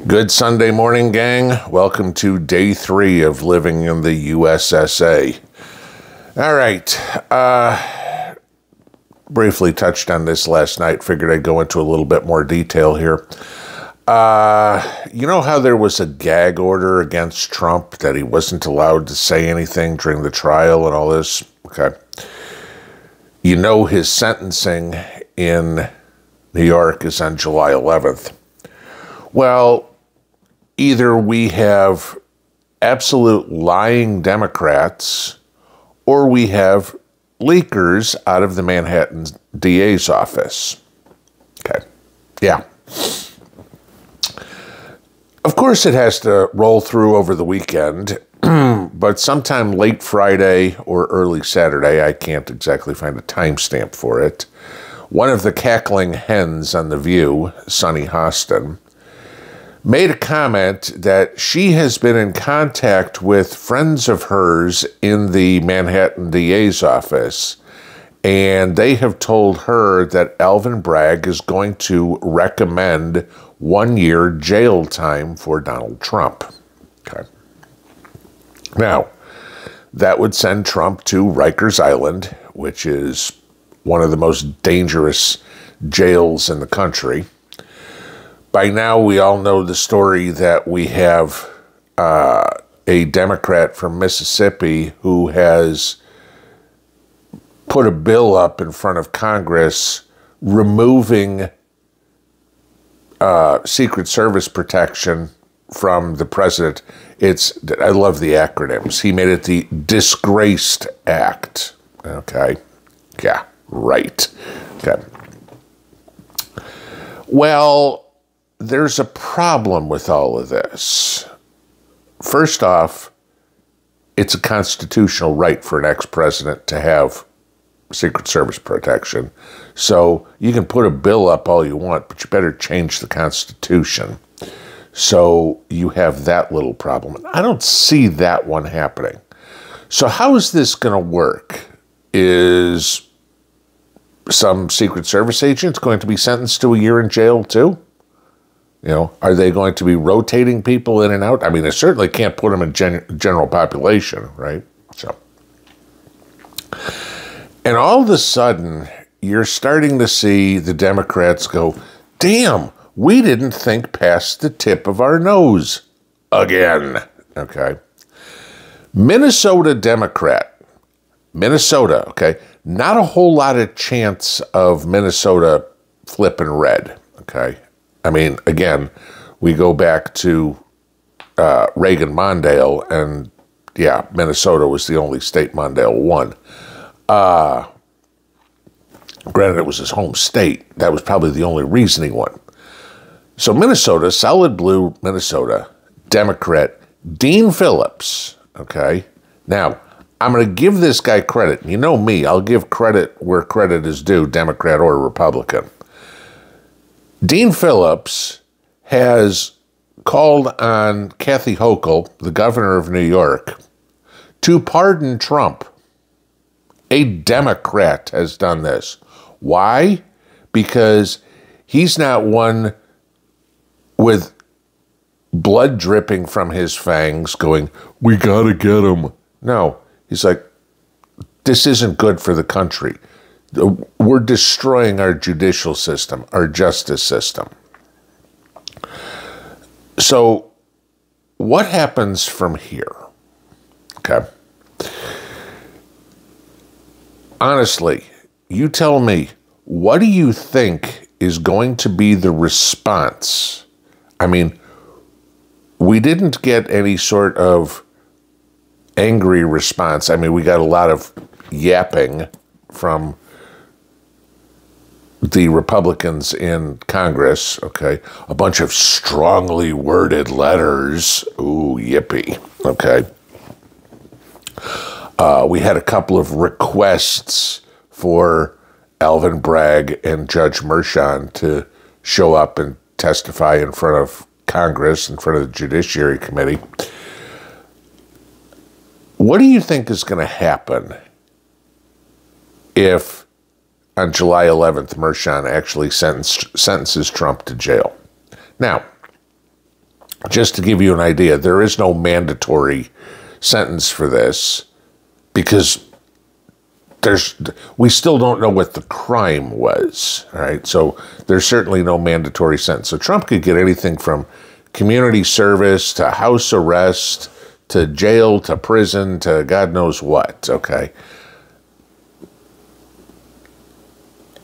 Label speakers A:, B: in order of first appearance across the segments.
A: Good Sunday morning, gang. Welcome to day 3 of living in the USSA. All right. Briefly touched on this last night. Figured I'd go into a little bit more detail here. You know how there was a gag order against Trump that he wasn't allowed to say anything during the trial and all this? Okay. You know his sentencing in New York is on July 11th. Well, either we have absolute lying Democrats or we have leakers out of the Manhattan DA's office. Okay. Yeah. Of course, it has to roll through over the weekend, but sometime late Friday or early Saturday, I can't exactly find a timestamp for it, one of the cackling hens on The View, Sunny Hostin, made a comment that she has been in contact with friends of hers in the Manhattan DA's office, and they have told her that Alvin Bragg is going to recommend 1-year jail time for Donald Trump. Okay. Now, that would send Trump to Rikers Island, which is one of the most dangerous jails in the country. By now, we all know the story that we have a Democrat from Mississippi who has put a bill up in front of Congress removing Secret Service protection from the president. I love the acronyms. He made it the Disgraced Act. Okay. Yeah, right. Okay. Well, there's a problem with all of this. First off, it's a constitutional right for an ex-president to have Secret Service protection. So you can put a bill up all you want, but you better change the Constitution. So you have that little problem. I don't see that one happening. So how is this going to work? Is some Secret Service agents going to be sentenced to a year in jail too? You know, are they going to be rotating people in and out? I mean, they certainly can't put them in general population, right? So, and all of a sudden, you're starting to see the Democrats go, damn, we didn't think past the tip of our nose again. Okay. Minnesota Democrat. Minnesota, okay. Not a whole lot of chance of Minnesota flipping red, okay. I mean, again, we go back to Reagan-Mondale, and yeah, Minnesota was the only state Mondale won. Granted, it was his home state. That was probably the only reason he won. So Minnesota, solid blue Minnesota, Democrat, Dean Phillips, okay? Now, I'm going to give this guy credit. You know me, I'll give credit where credit is due, Democrat or Republican. Dean Phillips has called on Kathy Hochul, the governor of New York, to pardon Trump. A Democrat has done this. Why? Because he's not one with blood dripping from his fangs going, we gotta get him. No, he's like, this isn't good for the country. We're destroying our judicial system, our justice system. So what happens from here? Okay. Honestly, you tell me, what do you think is going to be the response? I mean, we didn't get any sort of angry response. I mean, we got a lot of yapping from the Republicans in Congress, okay? A bunch of strongly worded letters. Ooh, yippee, okay? We had a couple of requests for Alvin Bragg and Judge Mershon to show up and testify in front of Congress, in front of the Judiciary Committee. What do you think is going to happen if on July 11th, Mershon actually sentences Trump to jail? Now, just to give you an idea, there is no mandatory sentence for this because we still don't know what the crime was, all right? So there's certainly no mandatory sentence. So Trump could get anything from community service to house arrest to jail to prison to God knows what, okay?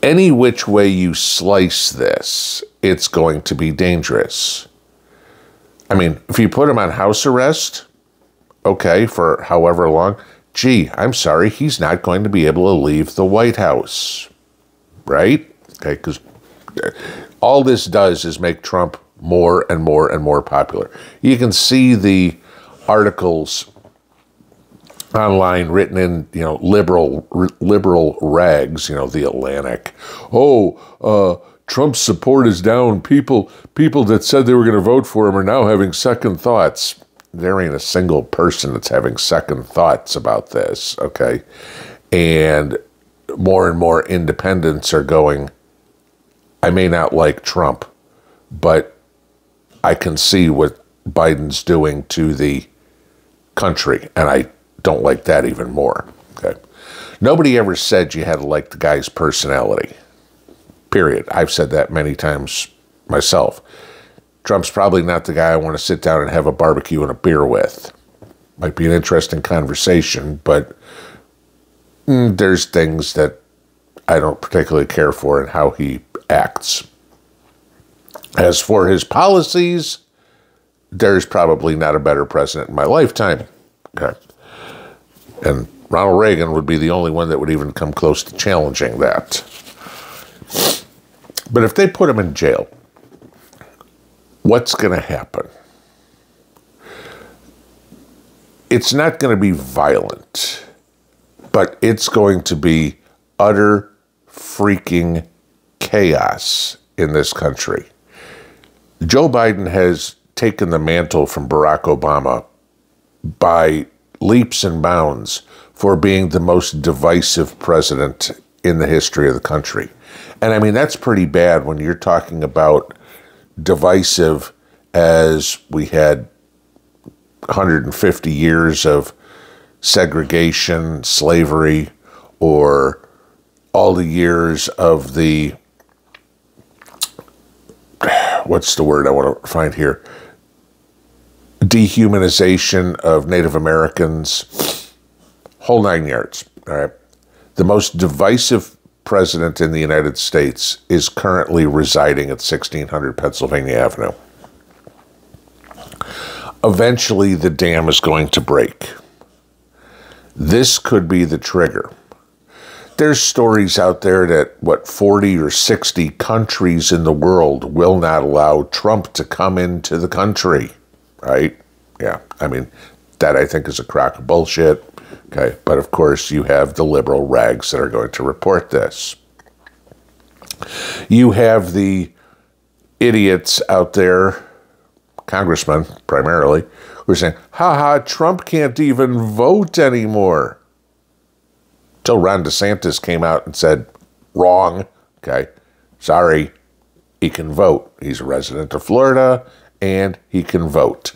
A: Any which way you slice this, it's going to be dangerous. I mean, if you put him on house arrest, okay, for however long, gee, I'm sorry, he's not going to be able to leave the White House, right? Okay, because all this does is make Trump more and more and more popular. You can see the articles online written in, liberal rags, the Atlantic. Trump's support is down. People that said they were going to vote for him are now having second thoughts. There ain't a single person that's having second thoughts about this, okay? And more independents are going, I may not like Trump, but I can see what Biden's doing to the country, and I don't like that even more, okay? Nobody ever said you had to like the guy's personality, period. I've said that many times myself. Trump's probably not the guy I want to sit down and have a barbecue and a beer with. Might be an interesting conversation, but there's things that I don't particularly care for in how he acts. As for his policies, there's probably not a better president in my lifetime. Okay. And Ronald Reagan would be the only one that would even come close to challenging that. But if they put him in jail, what's going to happen? It's not going to be violent, but it's going to be utter freaking chaos in this country. Joe Biden has taken the mantle from Barack Obama by leaps and bounds for being the most divisive president in the history of the country. And I mean, that's pretty bad when you're talking about divisive as we had 150 years of segregation, slavery, or all the years of the, what's the word I want to find here? Dehumanization of Native Americans, whole 9 yards, all right? The most divisive president in the United States is currently residing at 1600 Pennsylvania Avenue. Eventually, the dam is going to break. This could be the trigger. There's stories out there that, 40 or 60 countries in the world will not allow Trump to come into the country, right? Yeah, I mean, that I think is a crock of bullshit. Okay, but of course you have the liberal rags that are going to report this. You have the idiots out there, congressmen primarily, who are saying, Trump can't even vote anymore. Till Ron DeSantis came out and said, wrong, okay, sorry, he can vote. He's a resident of Florida, and he can vote.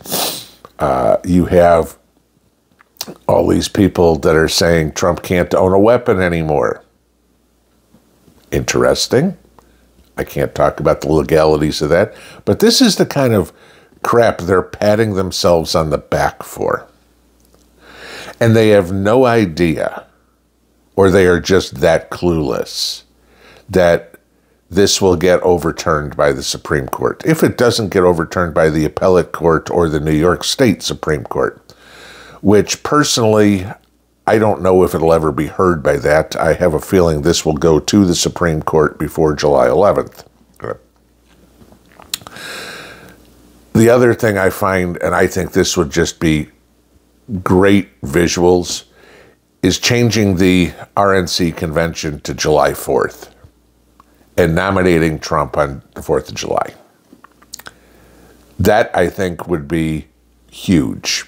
A: You have all these people that are saying Trump can't own a weapon anymore. Interesting. I can't talk about the legalities of that, but this is the kind of crap they're patting themselves on the back for. And they have no idea, or they are just that clueless, that this will get overturned by the Supreme Court. If it doesn't get overturned by the appellate court or the New York State Supreme Court, which personally, I don't know if it'll ever be heard by that. I have a feeling this will go to the Supreme Court before July 11th. The other thing I find, and I think this would just be great visuals, is changing the RNC convention to July 4th and nominating Trump on the 4th of July. That, I think, would be huge.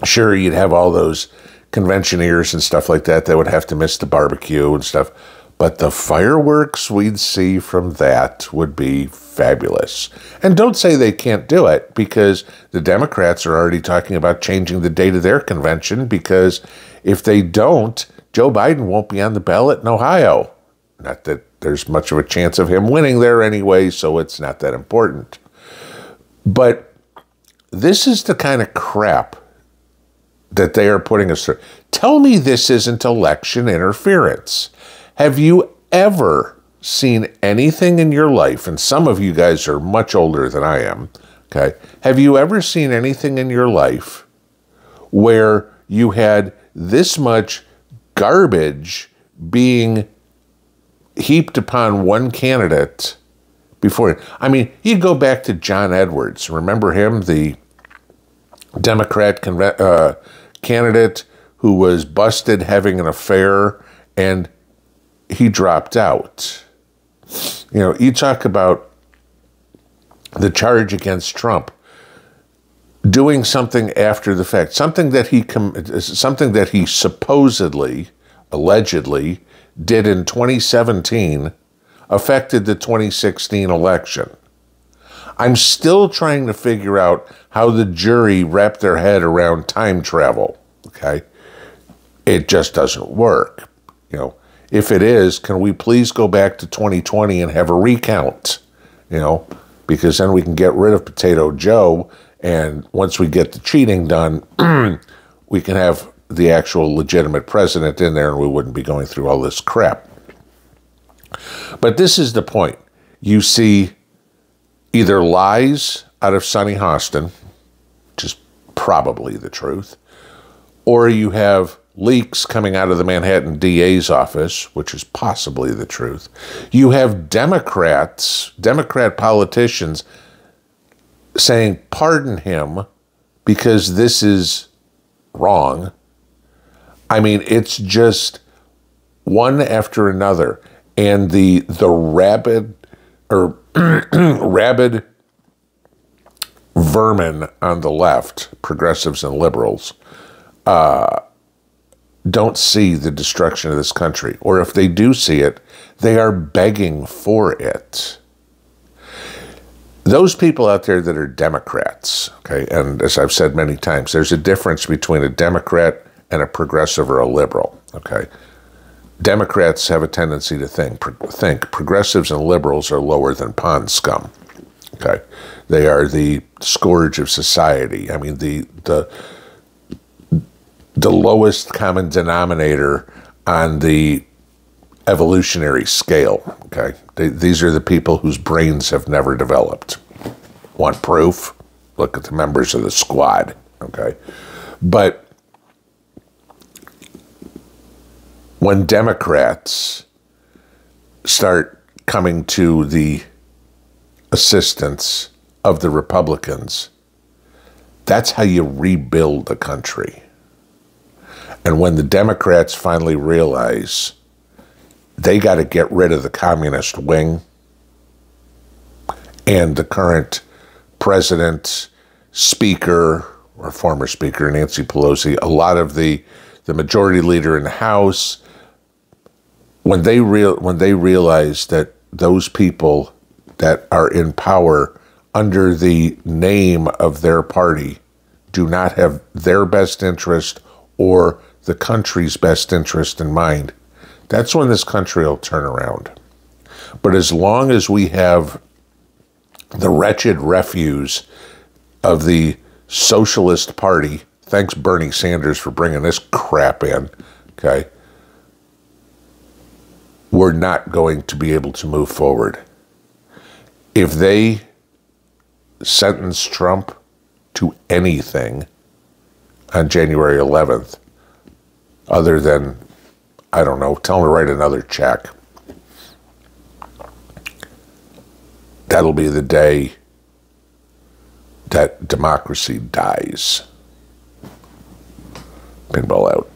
A: Sure, you'd have all those conventioneers and stuff like that that would have to miss the barbecue and stuff, But the fireworks we'd see from that would be fabulous. And don't say they can't do it, because the Democrats are already talking about changing the date of their convention, because if they don't, Joe Biden won't be on the ballot in Ohio. Not that there's much of a chance of him winning there anyway, so it's not that important. But this is the kind of crap that they are putting us through. Tell me this isn't election interference. Have you ever seen anything in your life, and some of you guys are much older than I am, okay? Have you ever seen anything in your life where you had this much garbage being heaped upon one candidate before? I mean, you go back to John Edwards. Remember him, the Democrat candidate who was busted having an affair, and he dropped out. You know, you talk about the charge against Trump doing something after the fact, something that he supposedly, allegedly did in 2017 affected the 2016 election. I'm still trying to figure out how the jury wrapped their head around time travel, okay? It just doesn't work. You know, if it is, can we please go back to 2020 and have a recount? You know, because then we can get rid of Potato Joe, and once we get the cheating done, we can have the actual legitimate president in there, and we wouldn't be going through all this crap. But this is the point. You see either lies out of Sonny Hostin, which is probably the truth, or you have leaks coming out of the Manhattan DA's office, which is possibly the truth. You have Democrat politicians saying, pardon him, because this is wrong. I mean, it's just one after another. And the rabid vermin on the left, progressives and liberals, don't see the destruction of this country. Or if they do see it, they are begging for it. Those people out there that are Democrats, okay, and as I've said many times, there's a difference between a Democrat and a progressive or a liberal, okay? Democrats have a tendency to think progressives and liberals are lower than pond scum, okay? They are the scourge of society. I mean, the lowest common denominator on the evolutionary scale, okay? These are the people whose brains have never developed. Want proof? Look at the members of the squad, okay? But when Democrats start coming to the assistance of the Republicans, that's how you rebuild the country. And when the Democrats finally realize they got to get rid of the communist wing and the current president, speaker, or former speaker, Nancy Pelosi, a lot of the majority leader in the House, when they realize that those people that are in power under the name of their party do not have their best interest or the country's best interest in mind, that's when this country will turn around. But as long as we have the wretched refuse of the Socialist Party, thanks Bernie Sanders for bringing this crap in, okay, we're not going to be able to move forward. If they sentence Trump to anything on January 11th, other than, I don't know, tell him to write another check, that'll be the day that democracy dies. Pinball out.